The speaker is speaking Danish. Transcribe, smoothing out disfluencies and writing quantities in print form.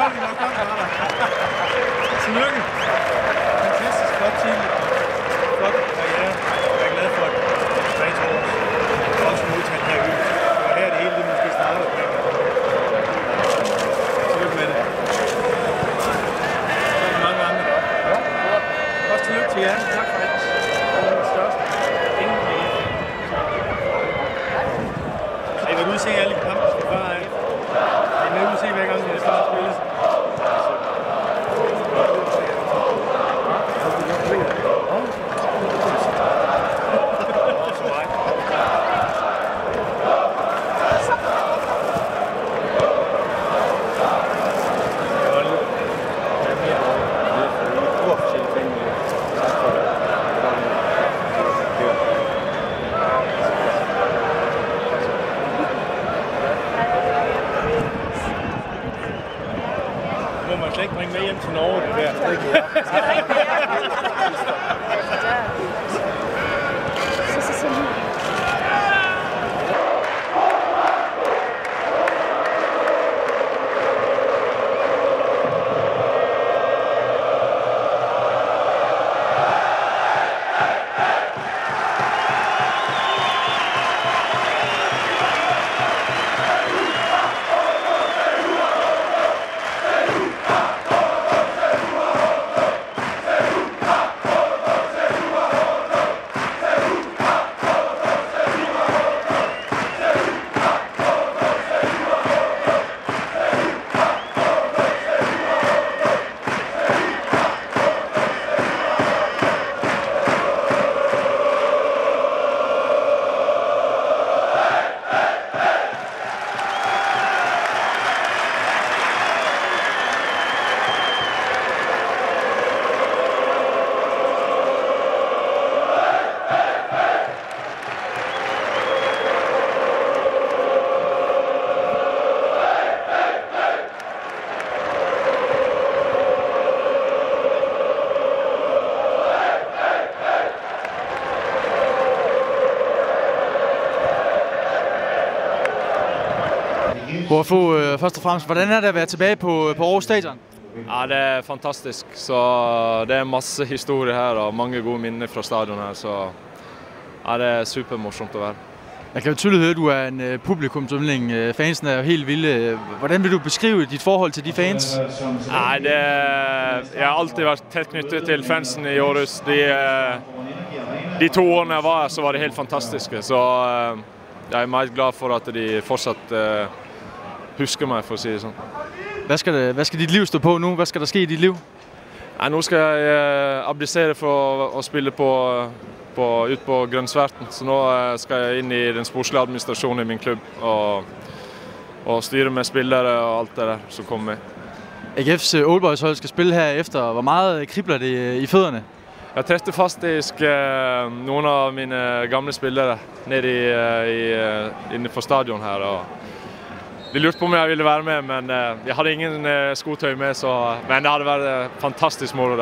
godt, det var godt, var der. Tillykke. Fantastisk flot team. Flot karriere. Jeg er glad for, at det er 3 år. Også modtaget her ud. Og her er det hele, det måske starter. Tillykke med det. Så er der mange andre. Ja. Også tillykke til jer. Tak for det. Jeg var ude at se alle kampe, der bare er. Jeg er nødt til at se hver gang, det skal spilles. Må man slet ikke bringe med hjem til Norge, det der. Først og fremmest, hvordan er det at være tilbage på Aarhus Stadion? Ja, det er fantastisk. Så det er masse historie her og mange gode minder fra stadion her. Så ja, det er supermorsomt at være. Jeg kan jo tydeligt høre, at du er en publikumsyndling. Fansen er jo helt vilde. Hvordan vil du beskrive dit forhold til de fans? Nej, jeg har alltid været tæt knyttet til fansen i Aarhus. De 2 årene jeg var her, så var det helt fantastiske. Så jeg er meget glad for at de fortsat husker mig, for at sige det sådan. Hvad skal dit liv stå på nu? Hvad skal der ske i dit liv? Ja, nu skal jeg abdicere for at spille ud på Grønsverten. Så nu skal jeg ind i den sportslige administrationen i min klub og styre med spillere og alt det der, som kommer med. AGF's Oldboys hold skal spille her efter. Hvor meget kribler det i fødderne? Jeg testede faktisk nogle af mine gamle spillere nede inde for stadion her. Og de lurte på om jeg ville være med, men jeg havde ingen skotøj med, men det havde været fantastisk moro.